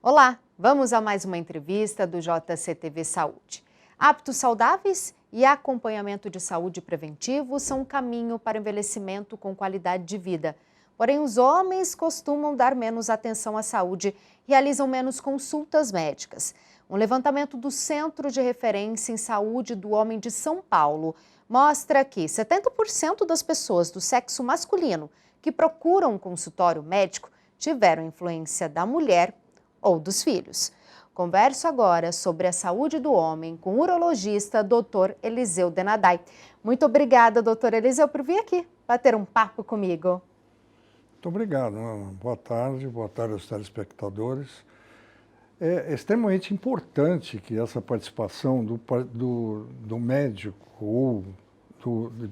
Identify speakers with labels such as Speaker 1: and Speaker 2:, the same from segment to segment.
Speaker 1: Olá, vamos a mais uma entrevista do JCTV Saúde. Hábitos saudáveis e acompanhamento de saúde preventivo são um caminho para o envelhecimento com qualidade de vida. Porém, os homens costumam dar menos atenção à saúde e realizam menos consultas médicas. Um levantamento do Centro de Referência em Saúde do Homem de São Paulo mostra que 70% das pessoas do sexo masculino que procuram um consultório médico tiveram influência da mulher ou dos filhos. Converso agora sobre a saúde do homem com o urologista Dr. Eliseu Denadai. Muito obrigada, doutor Eliseu, por vir aqui bater um papo comigo.
Speaker 2: Muito obrigado, Ana. Boa tarde aos telespectadores. É extremamente importante que essa participação do médico ou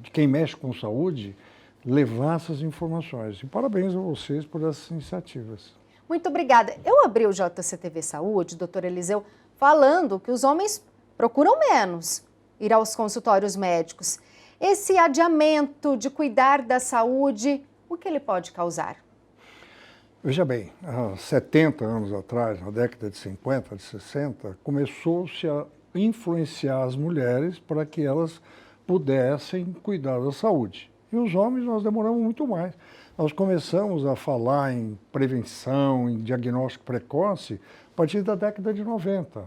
Speaker 2: de quem mexe com saúde levar essas informações. E parabéns a vocês por essas iniciativas.
Speaker 1: Muito obrigada. Eu abri o JCTV Saúde, doutor Eliseu, falando que os homens procuram menos ir aos consultórios médicos. Esse adiamento de cuidar da saúde, o que ele pode causar?
Speaker 2: Veja bem, há 70 anos atrás, na década de 50, de 60, começou-se a influenciar as mulheres para que elas pudessem cuidar da saúde. E os homens nós demoramos muito mais. Nós começamos a falar em prevenção, em diagnóstico precoce, a partir da década de 90.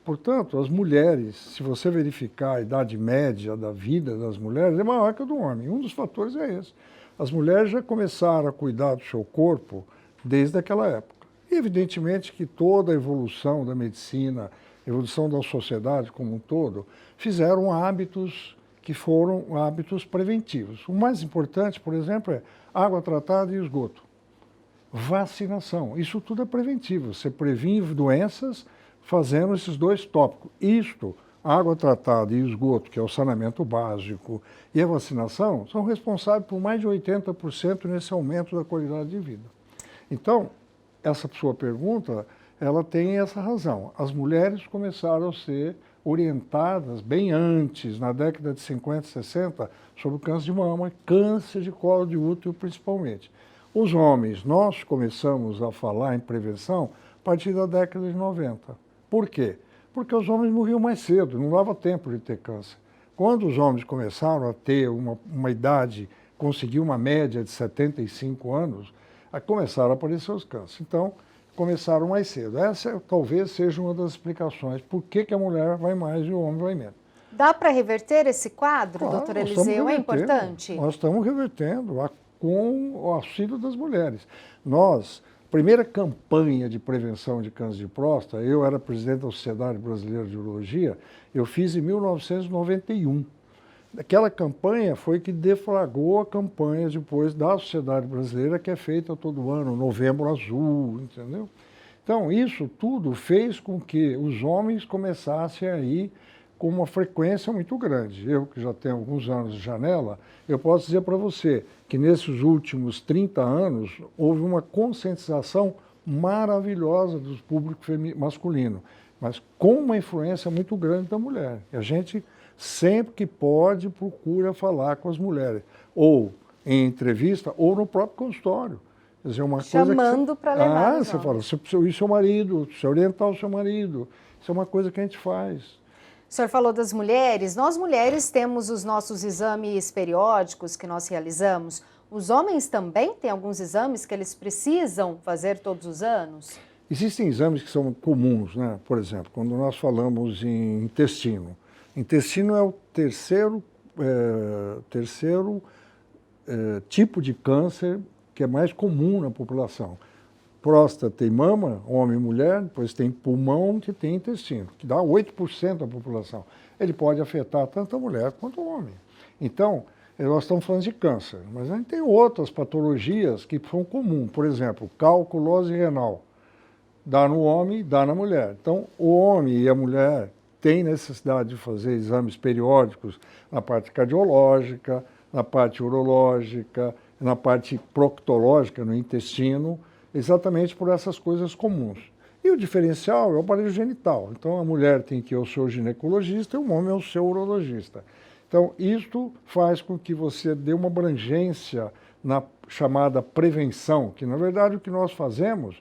Speaker 2: Portanto, as mulheres, se você verificar a idade média da vida das mulheres, é maior que a do homem. Um dos fatores é esse. As mulheres já começaram a cuidar do seu corpo desde aquela época. E, evidentemente, que toda a evolução da medicina, a evolução da sociedade como um todo, fizeram hábitos que foram hábitos preventivos. O mais importante, por exemplo, é água tratada e esgoto. Vacinação, isso tudo é preventivo. Você previne doenças fazendo esses dois tópicos. Isto, água tratada e esgoto, que é o saneamento básico, e a vacinação, são responsáveis por mais de 80% nesse aumento da qualidade de vida. Então, essa sua pergunta, ela tem essa razão. As mulheres começaram a ser orientadas bem antes, na década de 50, 60, sobre o câncer de mama, câncer de colo de útero principalmente. Os homens, nós começamos a falar em prevenção a partir da década de 90. Por quê? Porque os homens morriam mais cedo, não dava tempo de ter câncer. Quando os homens começaram a ter uma idade, conseguir uma média de 75 anos, começaram a aparecer os cânceres. Então, começaram mais cedo. Essa talvez seja uma das explicações por que a mulher vai mais e o homem vai menos.
Speaker 1: Dá para reverter esse quadro,
Speaker 2: Claro,
Speaker 1: doutor Eliseu? É importante?
Speaker 2: Nós estamos revertendo com o auxílio das mulheres. Nós, primeira campanha de prevenção de câncer de próstata, eu era presidente da Sociedade Brasileira de Urologia, eu fiz em 1991. Aquela campanha foi que deflagrou a campanha depois da Sociedade Brasileira, que é feita todo ano, Novembro Azul, entendeu? Então, isso tudo fez com que os homens começassem a ir com uma frequência muito grande. Eu, que já tenho alguns anos de janela, eu posso dizer para você que nesses últimos 30 anos houve uma conscientização maravilhosa do público masculino, mas com uma influência muito grande da mulher. E a gente sempre que pode, procura falar com as mulheres, ou em entrevista, ou no próprio consultório. Quer dizer, uma
Speaker 1: chamando para levar os
Speaker 2: você fala, e seu marido, você orientar o seu marido, isso é uma coisa que a gente faz.
Speaker 1: O senhor falou das mulheres, nós mulheres temos os nossos exames periódicos que nós realizamos. Os homens também têm alguns exames que eles precisam fazer todos os anos?
Speaker 2: Existem exames que são comuns, né? Por exemplo, quando nós falamos em intestino. Intestino é o terceiro tipo de câncer que é mais comum na população. Próstata e mama, homem e mulher, depois tem pulmão que tem intestino, que dá 8% da população. Ele pode afetar tanto a mulher quanto o homem. Então, nós estamos falando de câncer, mas a gente tem outras patologias que são comuns. Por exemplo, calculose renal. Dá no homem, dá na mulher. Então, o homem e a mulher tem necessidade de fazer exames periódicos na parte cardiológica, na parte urológica, na parte proctológica, no intestino, exatamente por essas coisas comuns. E o diferencial é o aparelho genital. Então, a mulher tem que ir ao seu ginecologista e o homem ao seu urologista. Então, isto faz com que você dê uma abrangência na chamada prevenção, que na verdade o que nós fazemos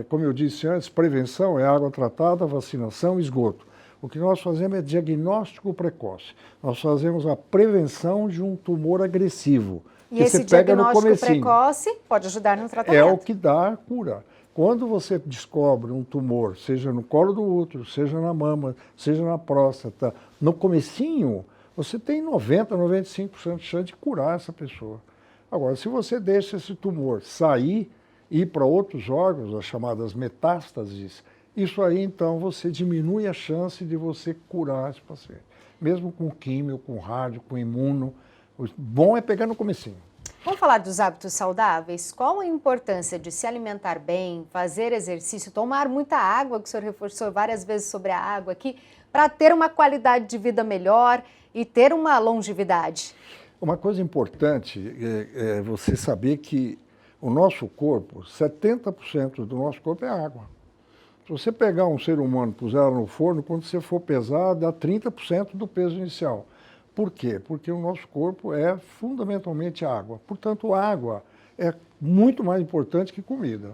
Speaker 2: como eu disse antes, prevenção é água tratada, vacinação, esgoto. O que nós fazemos é diagnóstico precoce. Nós fazemos a prevenção de um tumor agressivo.
Speaker 1: E esse diagnóstico precoce pode ajudar no tratamento.
Speaker 2: É o que dá a cura. Quando você descobre um tumor, seja no colo do útero, seja na mama, seja na próstata, no comecinho, você tem 90%, 95% de chance de curar essa pessoa. Agora, se você deixa esse tumor sair e ir para outros órgãos, as chamadas metástases, isso aí, então, você diminui a chance de você curar esse paciente. Mesmo com químio, com rádio, com imuno, o bom é pegar no comecinho.
Speaker 1: Vamos falar dos hábitos saudáveis? Qual a importância de se alimentar bem, fazer exercício, tomar muita água, que o senhor reforçou várias vezes sobre a água aqui, para ter uma qualidade de vida melhor e ter uma longevidade?
Speaker 2: Uma coisa importante é você saber que o nosso corpo, 70% do nosso corpo é água. Se você pegar um ser humano e puser no forno, quando você for pesar, dá 30% do peso inicial. Por quê? Porque o nosso corpo é fundamentalmente água. Portanto, água é muito mais importante que comida.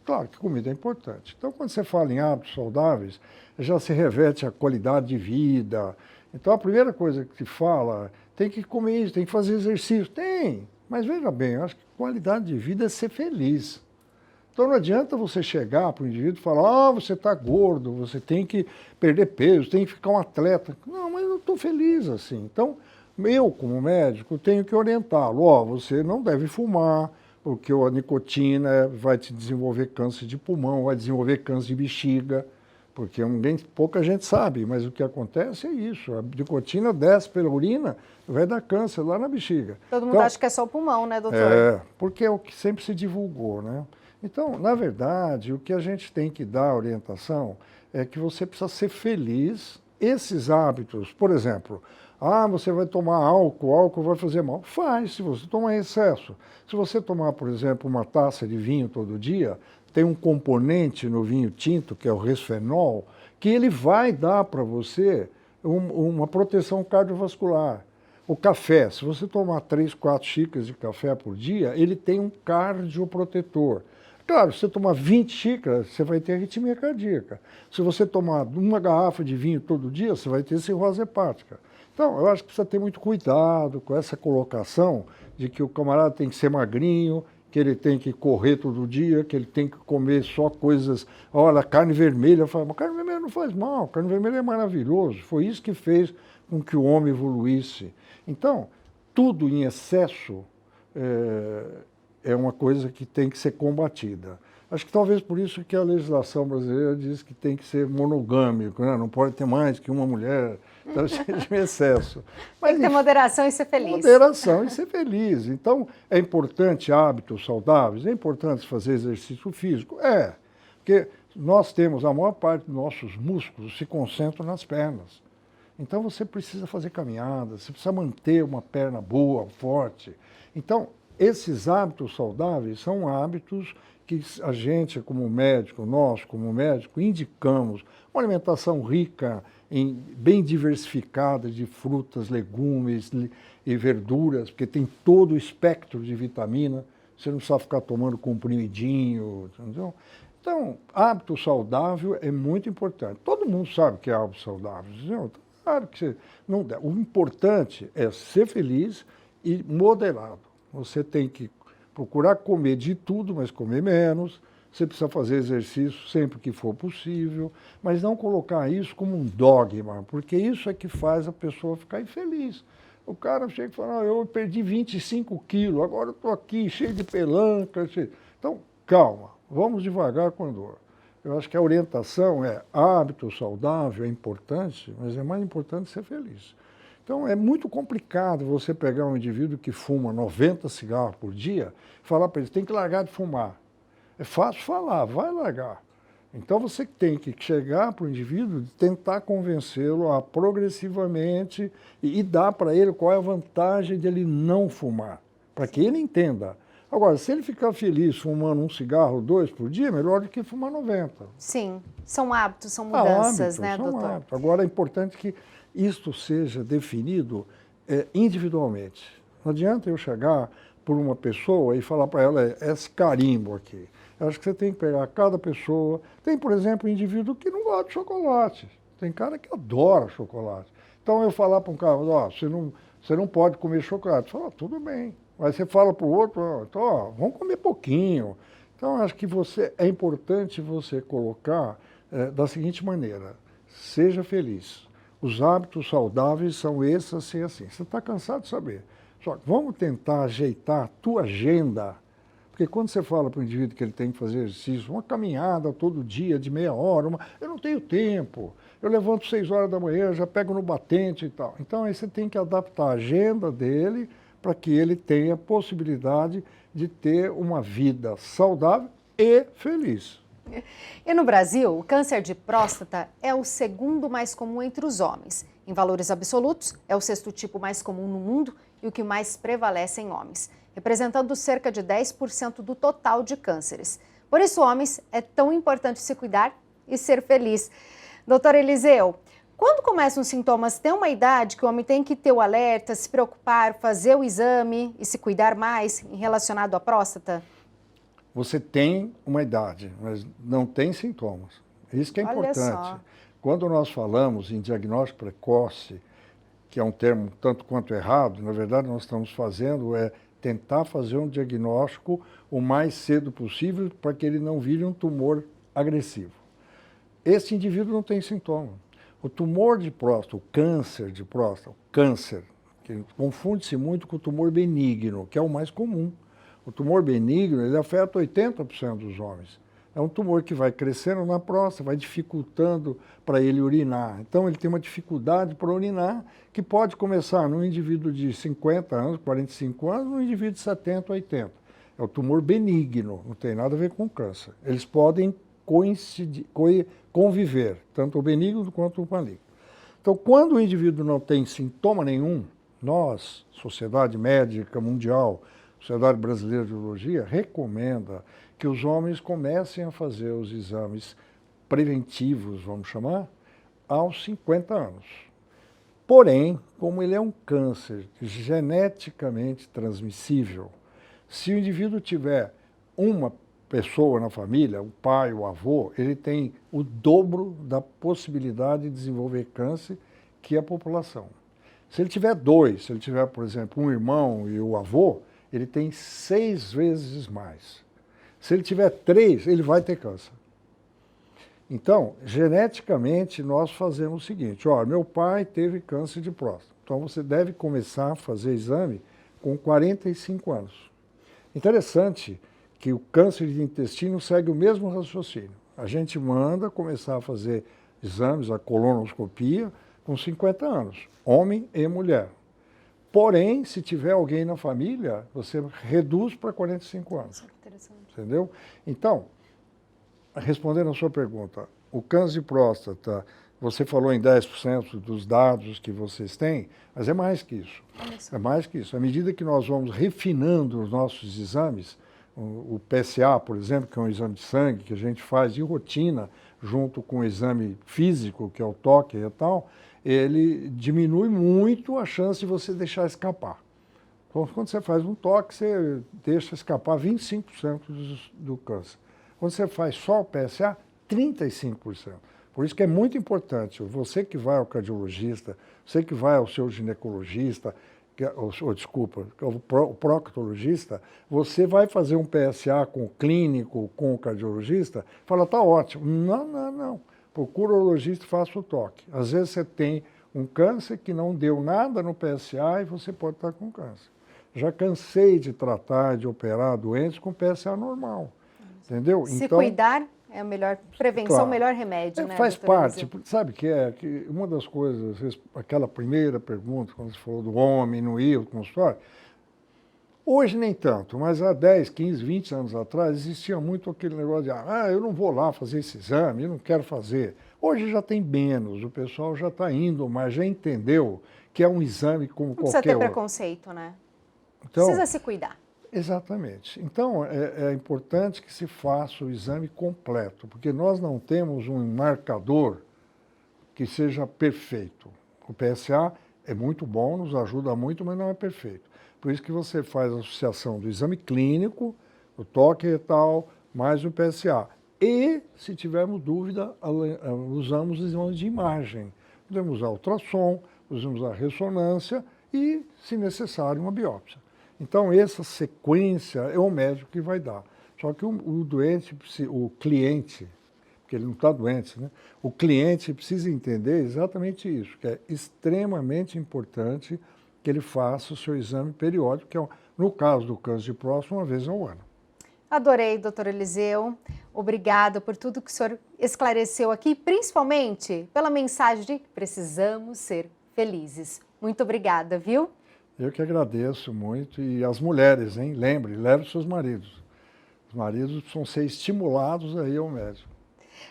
Speaker 2: Claro que comida é importante. Então, quando você fala em hábitos saudáveis, já se reverte a qualidade de vida. Então, a primeira coisa que se fala, tem que comer isso, tem que fazer exercício. Tem, mas veja bem, eu acho que qualidade de vida é ser feliz. Então não adianta você chegar para o indivíduo e falar, você está gordo, você tem que perder peso, tem que ficar um atleta. Não, mas eu estou feliz assim. Então, eu como médico tenho que orientá-lo, você não deve fumar, porque a nicotina vai te desenvolver câncer de pulmão, vai desenvolver câncer de bexiga, porque pouca gente sabe, mas o que acontece é isso, a nicotina desce pela urina, vai dar câncer lá na bexiga.
Speaker 1: Todo mundo acha que é só o pulmão, né, doutor?
Speaker 2: Porque é o que sempre se divulgou, né? Então, na verdade, o que a gente tem que dar orientação é que você precisa ser feliz. Esses hábitos, por exemplo, você vai tomar álcool vai fazer mal. Faz, se você tomar em excesso. Se você tomar, por exemplo, uma taça de vinho todo dia, tem um componente no vinho tinto, que é o resfenol, que ele vai dar para você uma proteção cardiovascular. O café, se você tomar 3, 4 xícaras de café por dia, ele tem um cardioprotetor. Claro, se você tomar 20 xícaras, você vai ter arritmia cardíaca. Se você tomar uma garrafa de vinho todo dia, você vai ter cirrose hepática. Então, eu acho que precisa ter muito cuidado com essa colocação de que o camarada tem que ser magrinho, que ele tem que correr todo dia, que ele tem que comer só coisas... Olha, carne vermelha, mas carne vermelha não faz mal, carne vermelha é maravilhoso. Foi isso que fez com que o homem evoluísse. Então, tudo em excesso é uma coisa que tem que ser combatida. Acho que talvez por isso que a legislação brasileira diz que tem que ser monogâmico, né? Não pode ter mais que uma mulher, então seja um excesso.
Speaker 1: Mas, tem que ter moderação e ser feliz.
Speaker 2: Moderação e ser feliz. Então, é importante hábitos saudáveis, é importante fazer exercício físico? Porque nós temos, a maior parte dos nossos músculos se concentram nas pernas. Então, você precisa fazer caminhadas, você precisa manter uma perna boa, forte. Então, esses hábitos saudáveis são hábitos que a gente, como médico, nós, como médico, indicamos uma alimentação rica, bem diversificada de frutas, legumes e verduras, porque tem todo o espectro de vitamina, você não precisa ficar tomando comprimidinho, entendeu? Então, hábito saudável é muito importante. Todo mundo sabe que é hábito saudável, entendeu? Claro que não dá. O importante é ser feliz e moderado. Você tem que procurar comer de tudo, mas comer menos. Você precisa fazer exercício sempre que for possível, mas não colocar isso como um dogma, porque isso é que faz a pessoa ficar infeliz. O cara chega e fala, eu perdi 25 quilos, agora eu estou aqui cheio de pelanca. Então, calma, vamos devagar com a dor. Eu acho que a orientação hábito saudável, é importante, mas é mais importante ser feliz. Então, é muito complicado você pegar um indivíduo que fuma 90 cigarros por dia e falar para ele, tem que largar de fumar. É fácil falar, vai largar. Então, você tem que chegar para o indivíduo e tentar convencê-lo a progressivamente e dar para ele qual é a vantagem de ele não fumar, para que ele entenda. Agora, se ele ficar feliz fumando um cigarro, 2 por dia, é melhor do que fumar 90.
Speaker 1: Sim, são hábitos, são mudanças, né,
Speaker 2: são
Speaker 1: doutor?
Speaker 2: Hábitos. Agora, é importante que isto seja definido individualmente. Não adianta eu chegar por uma pessoa e falar para ela, esse carimbo aqui. Eu acho que você tem que pegar cada pessoa. Tem, por exemplo, um indivíduo que não gosta de chocolate. Tem cara que adora chocolate. Então eu falar para um cara, ó, você não pode comer chocolate. Fala, tudo bem. Aí você fala para o outro, ó, então, ó, vamos comer pouquinho. Então eu acho que é importante você colocar da seguinte maneira, seja feliz. Os hábitos saudáveis são esses, assim, assim. Você está cansado de saber. Só que vamos tentar ajeitar a tua agenda. Porque quando você fala para o indivíduo que ele tem que fazer exercício, uma caminhada todo dia de meia hora, eu não tenho tempo. Eu levanto 6 horas da manhã, já pego no batente e tal. Então aí você tem que adaptar a agenda dele para que ele tenha a possibilidade de ter uma vida saudável e feliz.
Speaker 1: E no Brasil, o câncer de próstata é o segundo mais comum entre os homens. Em valores absolutos, é o 6º tipo mais comum no mundo e o que mais prevalece em homens, representando cerca de 10% do total de cânceres. Por isso, homens, é tão importante se cuidar e ser feliz. Doutor Eliseu, quando começam os sintomas, tem uma idade que o homem tem que ter o alerta, se preocupar, fazer o exame e se cuidar mais relacionado à próstata?
Speaker 2: Você tem uma idade, mas não tem sintomas. Isso que é importante.
Speaker 1: Só.
Speaker 2: Quando nós falamos em diagnóstico precoce, que é um termo tanto quanto errado, na verdade nós estamos fazendo tentar fazer um diagnóstico o mais cedo possível para que ele não vire um tumor agressivo. Esse indivíduo não tem sintoma. O tumor de próstata, o câncer de próstata, que confunde-se muito com o tumor benigno, que é o mais comum. O tumor benigno, ele afeta 80% dos homens. É um tumor que vai crescendo na próstata, vai dificultando para ele urinar. Então, ele tem uma dificuldade para urinar, que pode começar num indivíduo de 50 anos, 45 anos, num indivíduo de 70, 80. É o tumor benigno, não tem nada a ver com câncer. Eles podem conviver, tanto o benigno quanto o maligno. Então, quando o indivíduo não tem sintoma nenhum, nós, Sociedade Médica Mundial, Sociedade Brasileira de Urologia, recomenda que os homens comecem a fazer os exames preventivos, vamos chamar, aos 50 anos. Porém, como ele é um câncer geneticamente transmissível, se o indivíduo tiver uma pessoa na família, o pai, o avô, ele tem o dobro da possibilidade de desenvolver câncer que a população. Se ele tiver 2, se ele tiver, por exemplo, um irmão e o avô, ele tem 6 vezes mais. Se ele tiver 3, ele vai ter câncer. Então, geneticamente, nós fazemos o seguinte, ó, meu pai teve câncer de próstata, então você deve começar a fazer exame com 45 anos. Interessante que o câncer de intestino segue o mesmo raciocínio. A gente manda começar a fazer exames, a colonoscopia, com 50 anos, homem e mulher. Porém, se tiver alguém na família, você reduz para 45 anos. Interessante. Entendeu? Então, respondendo a sua pergunta, o câncer de próstata, você falou em 10% dos dados que vocês têm, mas é mais que isso. É mais que isso. À medida que nós vamos refinando os nossos exames, o PSA, por exemplo, que é um exame de sangue que a gente faz de rotina, junto com o exame físico, que é o toque e tal, ele diminui muito a chance de você deixar escapar. Então, quando você faz um toque, você deixa escapar 25% do câncer. Quando você faz só o PSA, 35%. Por isso que é muito importante, você que vai ao cardiologista, você que vai ao seu ginecologista, o proctologista, você vai fazer um PSA com o clínico, com o cardiologista, fala, tá ótimo. Não, não, não. Procura o urologista e faça o toque. Às vezes você tem um câncer que não deu nada no PSA e você pode estar com câncer. Já cansei de tratar, de operar doentes com PSA normal. Entendeu?
Speaker 1: Se cuidar é a melhor prevenção,
Speaker 2: claro,
Speaker 1: o melhor remédio, né?
Speaker 2: Faz parte, sabe que uma das coisas, aquela primeira pergunta, quando você falou do homem não ir ao consultório, hoje nem tanto, mas há 10, 15, 20 anos atrás existia muito aquele negócio de eu não vou lá fazer esse exame, eu não quero fazer. Hoje já tem menos, o pessoal já está indo, mas já entendeu que é um exame como qualquer outro.
Speaker 1: Não precisa ter preconceito, né?
Speaker 2: Então,
Speaker 1: precisa se cuidar.
Speaker 2: Exatamente. Então, é importante que se faça o exame completo, porque nós não temos um marcador que seja perfeito. O PSA é muito bom, nos ajuda muito, mas não é perfeito. Por isso que você faz a associação do exame clínico, o toque retal, mais o PSA. E, se tivermos dúvida, usamos exames de imagem. Podemos usar ultrassom, usamos a ressonância e, se necessário, uma biópsia. Então, essa sequência é o médico que vai dar. Só que o doente, o cliente, porque ele não está doente, né? O cliente precisa entender exatamente isso, que é extremamente importante que ele faça o seu exame periódico, que é, no caso do câncer de próstata, uma vez ao ano.
Speaker 1: Adorei, doutor Eliseu. Obrigada por tudo que o senhor esclareceu aqui, principalmente pela mensagem de que precisamos ser felizes. Muito obrigada, viu?
Speaker 2: Eu que agradeço muito. E as mulheres, hein? Lembre, leve os seus maridos. Os maridos precisam ser estimulados aí ao médico.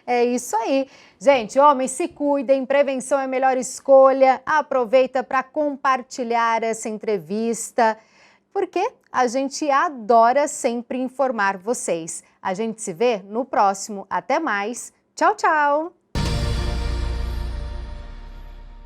Speaker 1: É isso aí. Gente, homens, se cuidem, prevenção é a melhor escolha. Aproveita para compartilhar essa entrevista, porque a gente adora sempre informar vocês. A gente se vê no próximo. Até mais. Tchau, tchau!